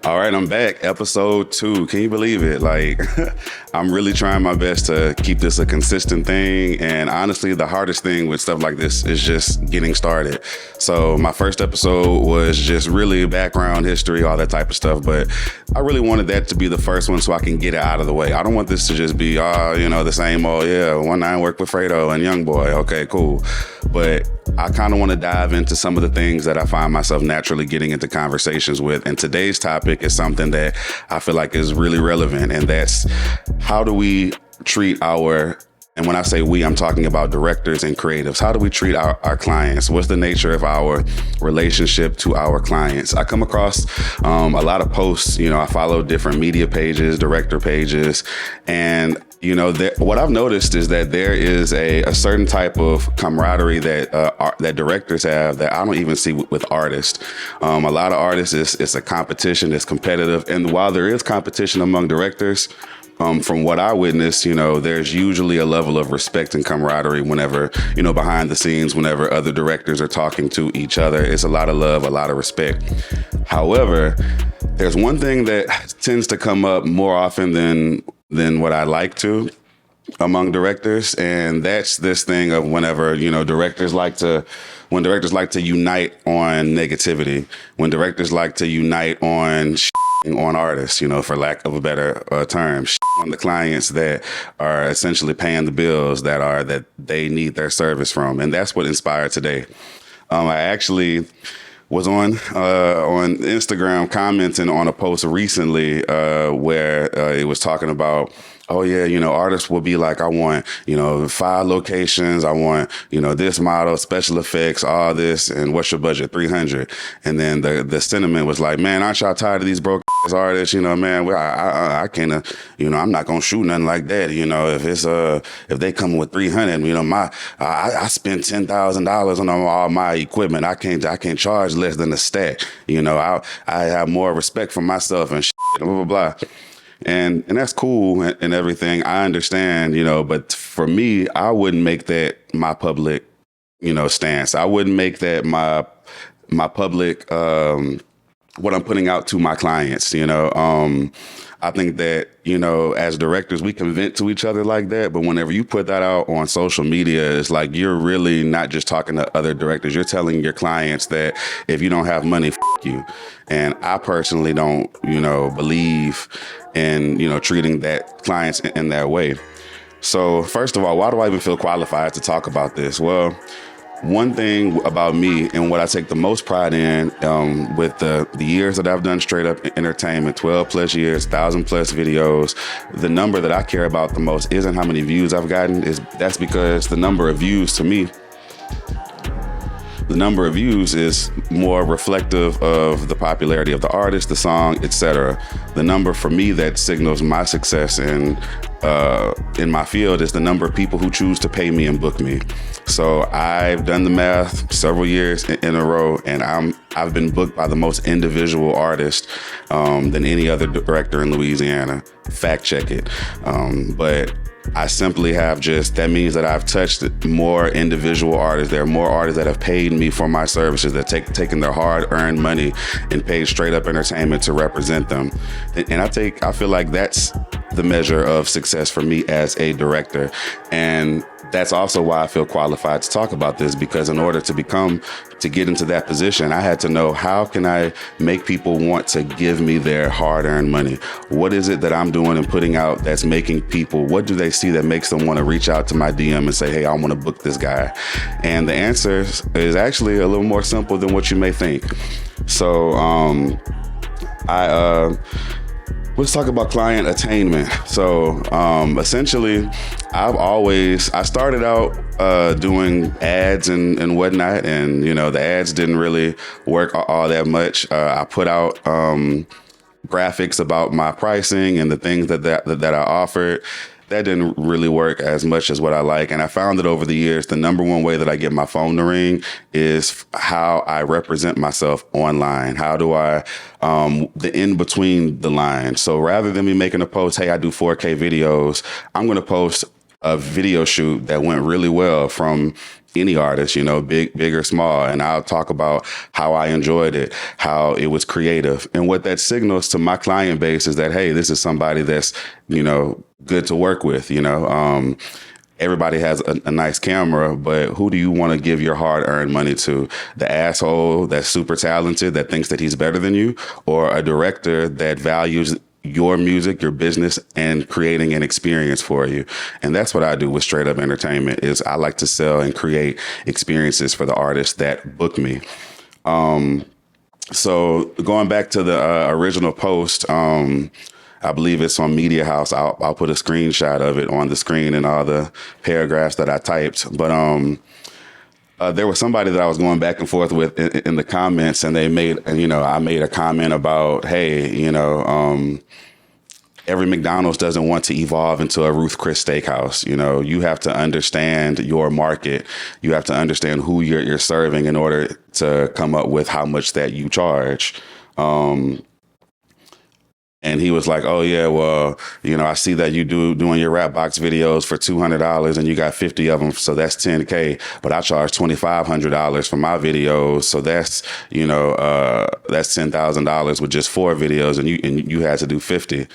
All right, I'm back. Episode 2. Can you believe it? Like, I'm really trying my best to keep this a consistent thing. And honestly, the hardest thing with stuff like this is just getting started. So my first episode was just really background history, all that type of stuff. But I really wanted that to be the first one so I can get it out of the way. I don't want this to just be, the same old, OneNine work with Fredo and Young Boy. Okay, cool. But I kind of want to dive into some of the things that I find myself naturally getting into conversations with. And today's topic is something that I feel like is really relevant. And that's, how do we treat and when I say we, I'm talking about directors and creatives. How do we treat our clients? What's the nature of our relationship to our clients? I come across a lot of posts. I follow different media pages, director pages, and what I've noticed is that there is a certain type of camaraderie that directors have that I don't even see with artists. A lot of artists, it's a competition, it's competitive. And while there is competition among directors, from what I witnessed, there's usually a level of respect and camaraderie whenever, behind the scenes, whenever other directors are talking to each other. It's a lot of love, a lot of respect. However, there's one thing that tends to come up more often than what I like to among directors, and that's this thing of whenever directors like to unite on negativity, when directors like to unite on artists, for lack of a better term, on the clients that are essentially paying the bills that they need their service from, and that's what inspired today. I actually was on Instagram commenting on a post recently where it was talking about, artists will be like, I want, 5 locations. I want, this model, special effects, all this. And what's your budget? 300. And then the sentiment was like, man, aren't y'all tired of these broke artists? Man, I can't, I'm not going to shoot nothing like that. If they come with 300, I spend $10,000 on all my equipment. I can't charge less than a stack. I have more respect for myself and blah, blah, blah. And that's cool and everything. I understand, but for me, I wouldn't make that my public, stance. I wouldn't make that my public, what I'm putting out to my clients, I think that, as directors, we can vent to each other like that. But whenever you put that out on social media, it's like you're really not just talking to other directors. You're telling your clients that if you don't have money, you. And I personally don't, believe in, treating that clients in that way. So first of all, why do I even feel qualified to talk about this? Well, one thing about me and what I take the most pride in with the years that I've done Str8 Up Entertainment, 12 plus years, 1,000 plus videos, the number that I care about the most isn't how many views I've gotten. That's because the number of views to me, the number of views is more reflective of the popularity of the artist, the song, etc. The number for me that signals my success in my field is the number of people who choose to pay me and book me. So I've done the math several years in a row, and I've been booked by the most individual artist than any other director in Louisiana. Fact check it. But I simply that means that I've touched more individual artists. There are more artists that have paid me for my services, that taken their hard-earned money and paid Str8 Up Entertainment to represent them. And I feel like that's the measure of success for me as a director. And that's also why I feel qualified to talk about this, because in order to get into that position, I had to know, how can I make people want to give me their hard-earned money? What is it that I'm doing and putting out that's making people, what do they see that makes them want to reach out to my DM and say, hey, I want to book this guy? And the answer is actually a little more simple than what you may think. So let's talk about client attainment. So essentially, I started out doing ads and whatnot, and the ads didn't really work all that much. I put out graphics about my pricing and the things that I offered. That didn't really work as much as what I like. And I found that over the years, the number one way that I get my phone to ring is how I represent myself online. How do I, the in between the lines. So rather than me making a post, hey, I do 4K videos, I'm going to post a video shoot that went really well from any artist, big or small. And I'll talk about how I enjoyed it, how it was creative. And what that signals to my client base is that, hey, this is somebody that's, good to work with, everybody has a nice camera, but who do you want to give your hard-earned money to? The asshole that's super talented that thinks that he's better than you, or a director that values your music, your business, and creating an experience for you? And that's what I do with Str8 Up Entertainment. Is I like to sell and create experiences for the artists that book me. So going back to the original post, I believe it's on Media House. I'll put a screenshot of it on the screen and all the paragraphs that I typed. But there was somebody that I was going back and forth with in the comments, and they made, I made a comment about, hey, every McDonald's doesn't want to evolve into a Ruth Chris Steakhouse. You have to understand your market. You have to understand who you're serving in order to come up with how much that you charge. And he was like, oh, yeah, well, I see that you doing your rap box videos for $200 and you got 50 of them. So that's $10K. But I charge $2,500 for my videos. So that's, that's $10,000 with just 4 videos. And you had to do 50.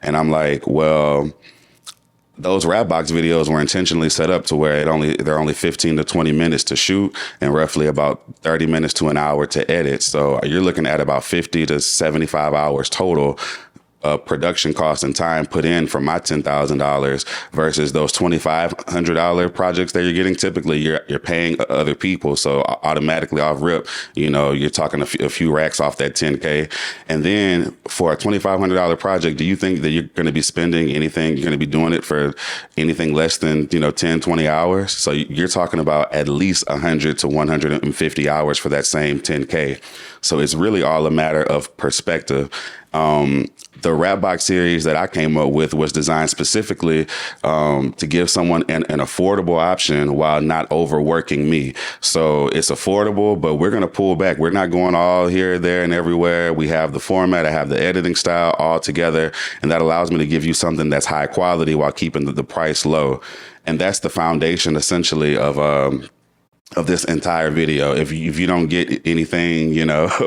And I'm like, well, those rap box videos were intentionally set up to where they're only 15 to 20 minutes to shoot and roughly about 30 minutes to an hour to edit. So you're looking at about 50 to 75 hours total production costs and time put in for my $10,000 versus those $2,500 projects that you're getting. Typically, you're paying other people, so automatically off rip, you're talking a few racks off that $10K. And then for a $2,500 project, do you think that you're going to be spending anything? You're going to be doing it for anything less than 10, 20 hours? So you're talking about at least 100 to 150 hours for that same $10K. So it's really all a matter of perspective. The rap box series that I came up with was designed specifically to give someone an affordable option while not overworking me. So it's affordable, but we're going to pull back. We're not going all here, there, and everywhere. We have the format. I have the editing style all together, and that allows me to give you something that's high quality while keeping the price low. And that's the foundation, essentially, of this entire video. If you don't get anything,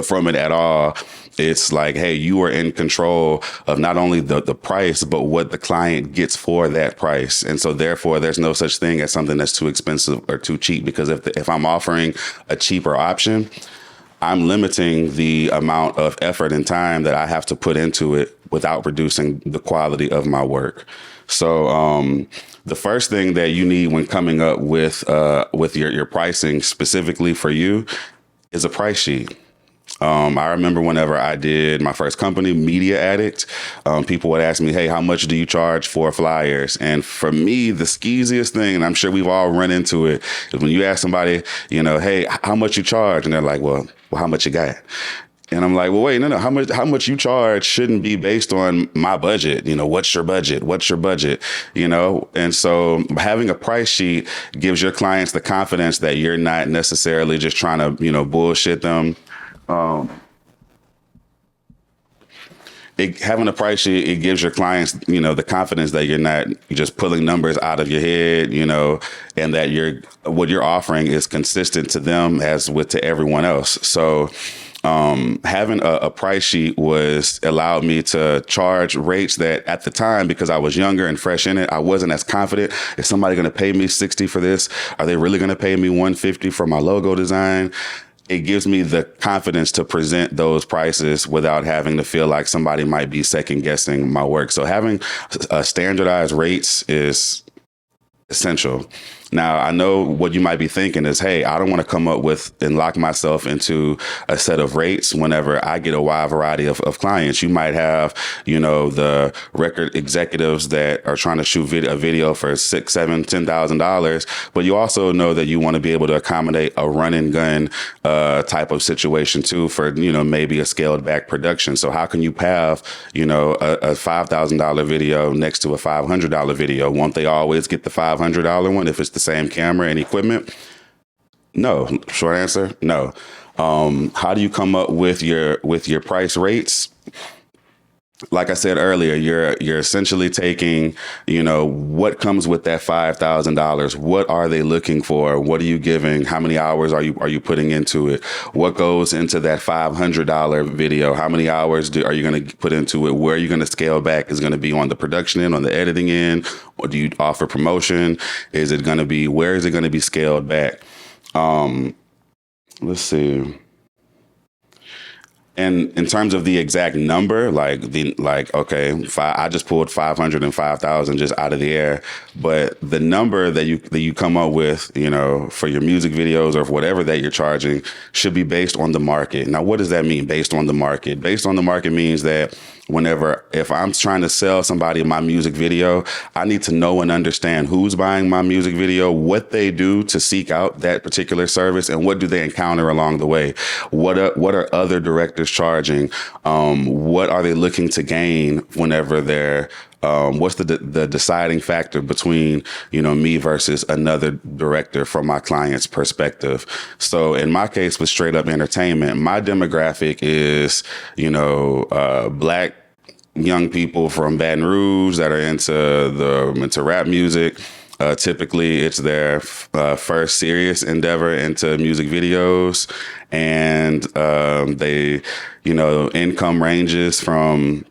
from it at all, it's like, hey, you are in control of not only the price, but what the client gets for that price. And so therefore, there's no such thing as something that's too expensive or too cheap, because if I'm offering a cheaper option, I'm limiting the amount of effort and time that I have to put into it without reducing the quality of my work. So the first thing that you need when coming up with your pricing specifically for you is a price sheet. I remember whenever I did my first company, Media Addict, people would ask me, hey, how much do you charge for flyers? And for me, the skeeziest thing, and I'm sure we've all run into it, is when you ask somebody, hey, how much you charge? And they're like, well, how much you got? And I'm like, well, wait, no, how much you charge shouldn't be based on my budget. What's your budget? What's your budget? And so having a price sheet gives your clients the confidence that you're not necessarily just trying to, bullshit them. Having a price sheet, it gives your clients, the confidence that you're not just pulling numbers out of your head, and that what you're offering is consistent to them as with to everyone else. So having a price sheet allowed me to charge rates that at the time, because I was younger and fresh in it, I wasn't as confident. Is somebody going to pay me $60 for this? Are they really going to pay me $150 for my logo design? It gives me the confidence to present those prices without having to feel like somebody might be second guessing my work. So having standardized rates is essential. Now, I know what you might be thinking is, hey, I don't want to come up with and lock myself into a set of rates whenever I get a wide variety of clients. You might have, the record executives that are trying to shoot a video for $6,000, $7,000, $10,000, but you also know that you want to be able to accommodate a run and gun type of situation too for, maybe a scaled back production. So how can you have, a $5,000 video next to a $500 video? Won't they always get the $500 one if it's the same camera and equipment? No. Short answer, no. How do you come up with your price rates? like I said earlier, you're essentially taking, what comes with that $5,000. What are they looking for? What are you giving? How many hours are you putting into it? What goes into that $500 video? How many hours are you going to put into it? Where are you going to scale back? Is it going to be on the production end, on the editing end? Or do you offer promotion? Where is it going to be scaled back? Let's see. And in terms of the exact number, I just pulled 500 and 5,000 just out of the air. But the number that you come up with, for your music videos or for whatever that you're charging should be based on the market. Now, what does that mean? Based on the market. Based on the market means that if I'm trying to sell somebody my music video, I need to know and understand who's buying my music video, what they do to seek out that particular service, and what do they encounter along the way. What are other directors charging? What are they looking to gain whenever they're what's the deciding factor between, me versus another director from my client's perspective? So in my case with Str8 Up Entertainment, my demographic is, Black young people from Baton Rouge that are into rap music. Typically, it's their first serious endeavor into music videos, and they, income ranges from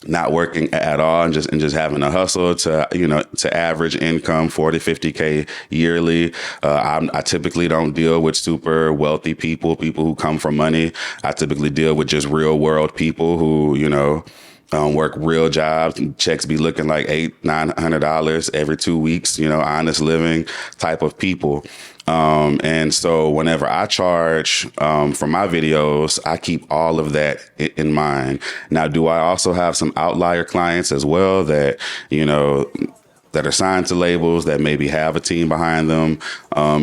not working at all and just having a hustle to average income 40, 50K yearly. I typically don't deal with super wealthy people who come from money. I typically deal with just real world people who, work real jobs. Checks be looking like $800-900 every 2 weeks, honest living type of people. And so whenever I charge for my videos, I keep all of that in mind. Now, do I also have some outlier clients as well that, that are signed to labels that maybe have a team behind them?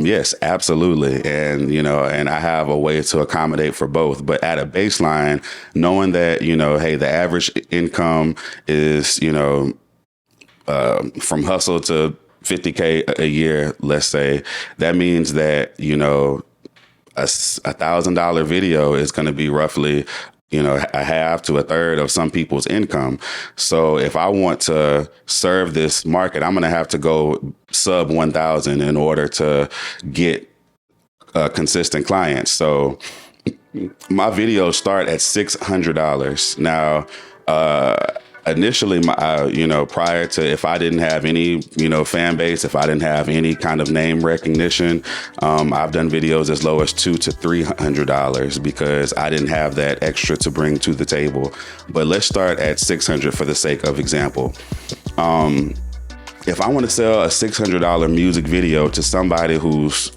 Yes, absolutely. And, and I have a way to accommodate for both. But at a baseline, knowing that, hey, the average income is, from hustle to 50K a year, let's say, that means that, a $1,000 video is going to be roughly, a half to a third of some people's income. So if I want to serve this market, I'm going to have to go sub 1,000 in order to get consistent clients. So my videos start at $600. Now, initially, prior to, if I didn't have any, fan base, if I didn't have any kind of name recognition, I've done videos as low as $200 to $300 because I didn't have that extra to bring to the table. But let's start at $600 for the sake of example. If I want to sell a $600 music video to somebody whose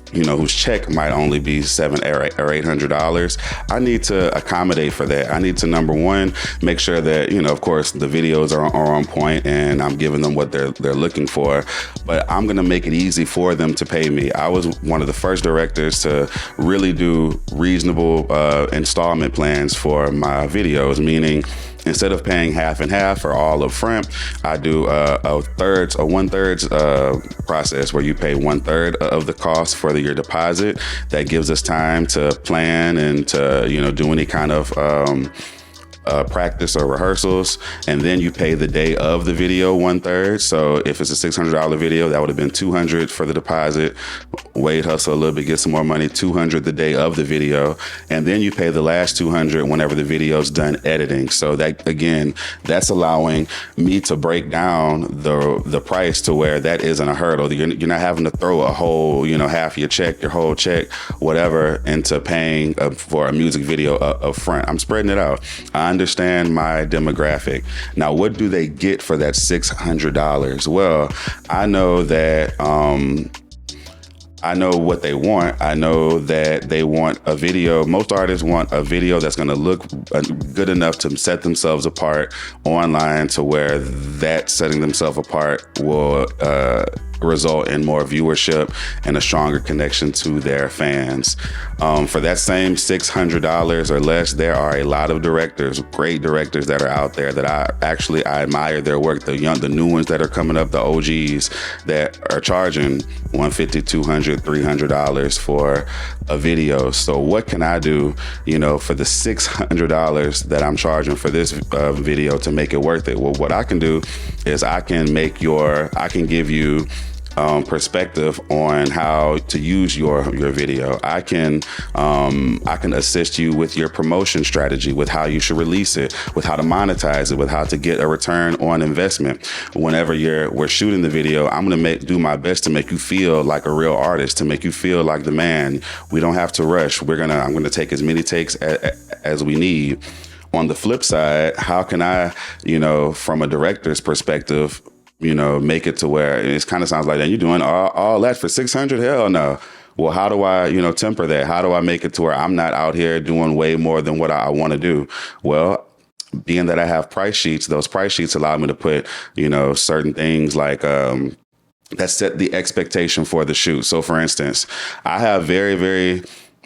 check might only be $700 or $800, I need to accommodate for that. I need to, number one, make sure that, of course, the videos are on point and I'm giving them what they're looking for. But I'm going to make it easy for them to pay me. I was one of the first directors to really do reasonable installment plans for my videos, meaning instead of paying half and half or all up front, I do a 1/3 process where you pay 1/3 of the cost for your deposit. That gives us time to plan and to, do any kind of practice or rehearsals, and then you pay the day of the video 1/3. So if it's a $600 video, that would have been $200 for the deposit. Wait, hustle a little bit, get some more money, $200 the day of the video, and then you pay the last $200 whenever the video's done editing. So that, again, that's allowing me to break down the price to where that isn't a hurdle. You're not having to throw a whole, half your check, your whole check, whatever, into paying for a music video up front. I'm spreading it out. I understand my demographic. Now, what do they get for that $600? Well, I know that I know what they want. I know that they want a video. Most artists want a video that's going to look good enough to set themselves apart online, to where that setting themselves apart will result in more viewership and a stronger connection to their fans. For that same $600 or less, there are a lot of directors, great directors that are out there that I admire their work. The new ones that are coming up, the OGs that are charging $150, $200, $300 for a video. So what can I do, for the $600 that I'm charging for this video to make it worth it? Well, what I can do is I can give you perspective on how to use your video. I can assist you with your promotion strategy, with how you should release it, with how to monetize it, with how to get a return on investment. Whenever we're shooting the video, I'm gonna do my best to make you feel like a real artist, to make you feel like the man. We don't have to rush. I'm gonna take as many takes as we need. On the flip side, how can I, from a director's perspective, make it to where it kind of sounds like that you're doing all that for 600? Hell no. Well, how do I, temper that? How do I make it to where I'm not out here doing way more than what I want to do? Well, being that I have price sheets, those price sheets allow me to put, certain things like, that set the expectation for the shoot. So for instance, I have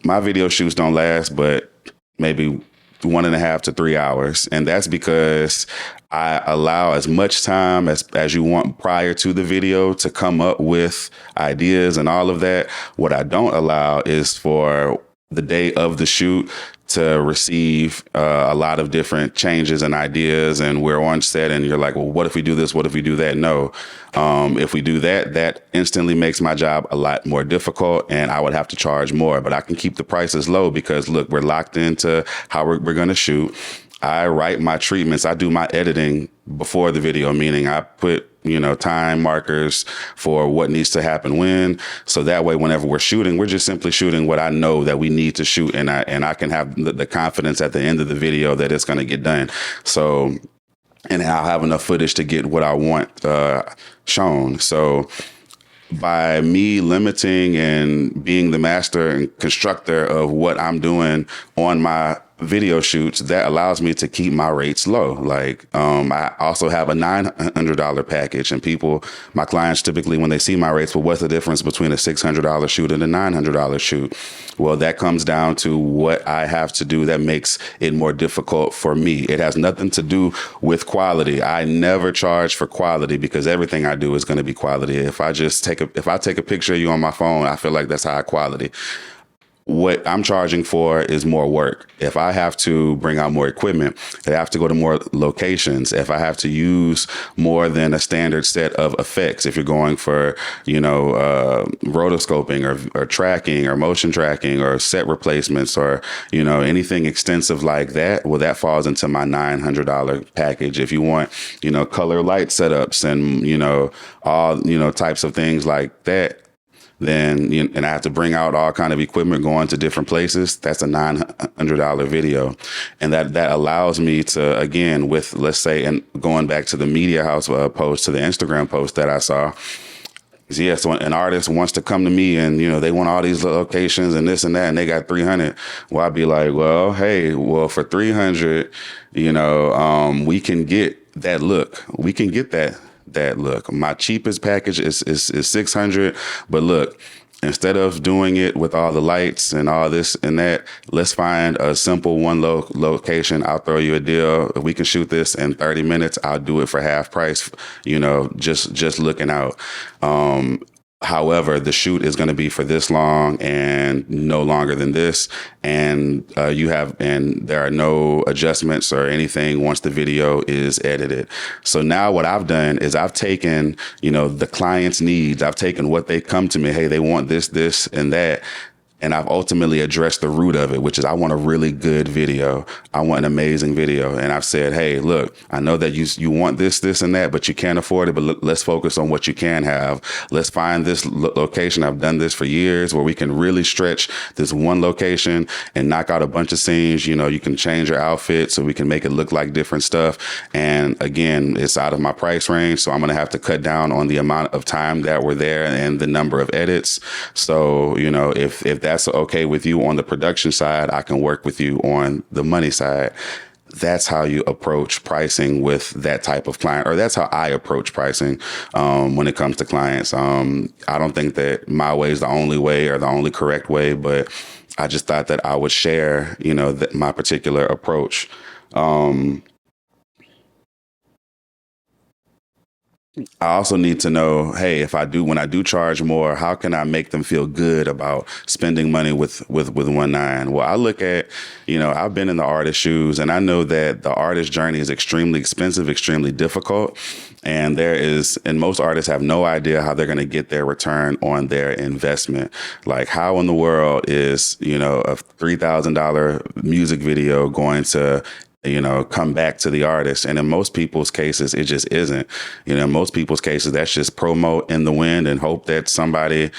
my video shoots don't last, but maybe 1.5 to 3 hours. And that's because I allow as much time as you want prior to the video to come up with ideas and all of that. What I don't allow is for the day of the shoot to receive a lot of different changes and ideas, and we're on set and you're like, well, what if we do this? What if we do that? No. If we do that, that instantly makes my job a lot more difficult and I would have to charge more, but I can keep the prices low because look, we're locked into how we're going to shoot. I write my treatments. I do my editing before the video, meaning I put, time markers for what needs to happen when. So that way, whenever we're shooting, we're just simply shooting what I know that we need to shoot. And I can have the confidence at the end of the video that it's going to get done. So, and I'll have enough footage to get what I want shown. So by me limiting and being the master and constructor of what I'm doing on my video shoots, that allows me to keep my rates low. Like, I also have a $900 package, and my clients typically, when they see my rates, well, what's the difference between a $600 shoot and a $900 shoot? Well, that comes down to what I have to do that makes it more difficult for me. It has nothing to do with quality. I never charge for quality because everything I do is going to be quality. If I take a picture of you on my phone, I feel like that's high quality. What I'm charging for is more work. If I have to bring out more equipment, if I have to go to more locations, if I have to use more than a standard set of effects, if you're going for, rotoscoping or tracking or motion tracking or set replacements or, anything extensive like that, well, that falls into my $900 package. If you want, color light setups and, all, types of things like that, then and I have to bring out all kind of equipment going to different places. That's a $900 video. And that allows me to, again, with, let's say, and going back to the Media House post, to the Instagram post that I saw. Yeah, so an artist wants to come to me and, they want all these locations and this and that, and they got 300. Well, I'd be like, well, hey, for 300, we can get that look. We can get that look. My cheapest package is 600, but look, instead of doing it with all the lights and all this and that, let's find a simple one location. I'll throw you a deal. If we can shoot this in 30 minutes, I'll do it for half price, just looking out. However, the shoot is going to be for this long and no longer than this. And there are no adjustments or anything once the video is edited. So now what I've done is I've taken, the client's needs. I've taken what they come to me. Hey, they want this, and that. And I've ultimately addressed the root of it, which is I want a really good video. I want an amazing video. And I've said, hey, look, I know that you want this, and that, but you can't afford it. But let's focus on what you can have. Let's find this location. I've done this for years where we can really stretch this one location and knock out a bunch of scenes. You can change your outfit so we can make it look like different stuff. And again, it's out of my price range. So I'm going to have to cut down on the amount of time that we're there and the number of edits. So, if that's okay with you on the production side, I can work with you on the money side. That's how you approach pricing with that type of client, or that's how I approach pricing when it comes to clients. I don't think that my way is the only way or the only correct way, but I just thought that I would share, my particular approach. I also need to know, hey, when I do charge more, how can I make them feel good about spending money with OneNine? Well, I look at, I've been in the artist shoes, and I know that the artist journey is extremely expensive, extremely difficult. And most artists have no idea how they're going to get their return on their investment. Like, how in the world is, a $3,000 music video going to come back to the artist? And in most people's cases, it just isn't. In most people's cases, that's just promo in the wind and hope that somebody,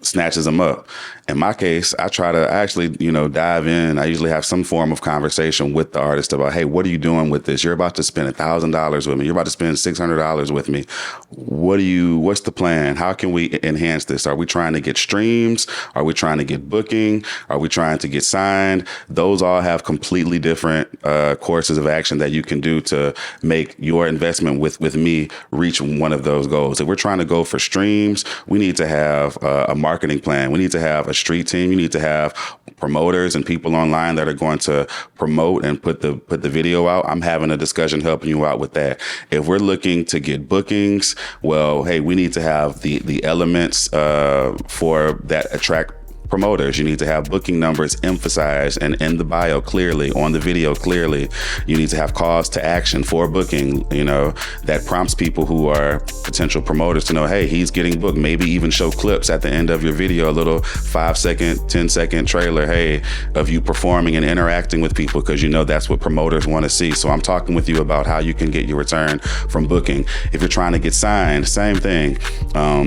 snatches them up. In my case, I actually, dive in. I usually have some form of conversation with the artist about, hey, what are you doing with this? You're about to spend $1,000 with me. You're about to spend $600 with me. What's the plan? How can we enhance this? Are we trying to get streams? Are we trying to get booking? Are we trying to get signed? Those all have completely different courses of action that you can do to make your investment with me reach one of those goals. If we're trying to go for streams, we need to have a marketing plan. We need to have a street team. You need to have promoters and people online that are going to promote and put the video out. I'm having a discussion helping you out with that. If we're looking to get bookings, well, hey, we need to have the elements for that attract promoters. You need to have booking numbers emphasized and in the bio clearly, on the video clearly. You need to have calls to action for booking, that prompts people who are potential promoters to know, hey, he's getting booked. Maybe even show clips at the end of your video, a little 5-second, 10-second trailer, hey, of you performing and interacting with people, because that's what promoters want to see. So I'm talking with you about how you can get your return from booking. If you're trying to get signed, same thing.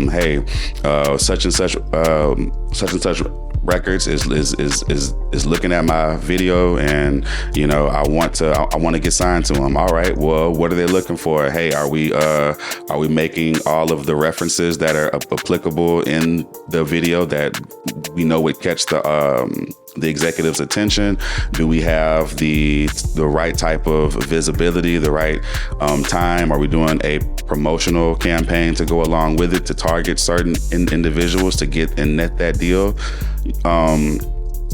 Hey, such and such records is looking at my video, and I want to get signed to them. All right, well, what are they looking for? Hey, are we making all of the references that are applicable in the video that we know would catch the executive's attention? Do we have the right type of visibility, the right time? Are we doing a promotional campaign to go along with it to target certain individuals to get and net that deal?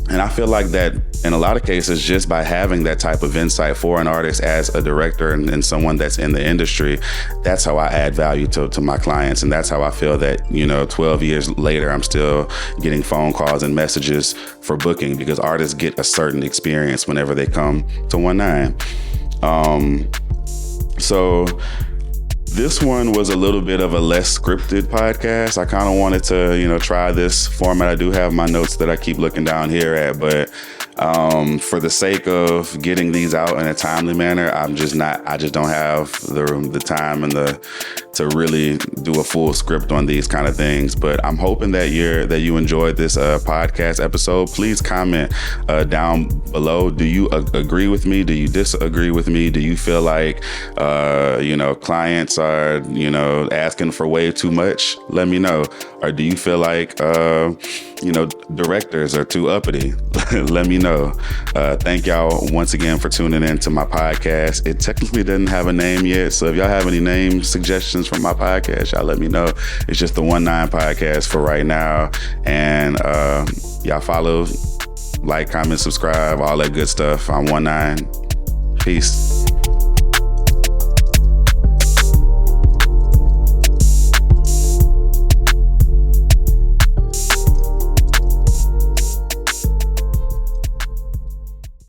And I feel like that in a lot of cases, just by having that type of insight for an artist as a director and someone that's in the industry, that's how I add value to my clients. And that's how I feel that, 12 years later, I'm still getting phone calls and messages for booking, because artists get a certain experience whenever they come to OneNine. So this one was a little bit of a less scripted podcast. I kind of wanted to, try this format. I do have my notes that I keep looking down here at, but for the sake of getting these out in a timely manner, I just don't have the time and to really do a full script on these kind of things. But I'm hoping that you enjoyed this podcast episode. Please comment down below. Do you agree with me? Do you disagree with me? Do you feel like clients are asking for way too much? Let me know. Or do you feel like directors are too uppity? Let me know. Thank y'all once again for tuning in to my podcast. It technically doesn't have a name yet, so if y'all have any name suggestions for my podcast, y'all let me know. It's just the OneNine Podcast for right now. And y'all follow, like, comment, subscribe, all that good stuff. I'm OneNine. Peace.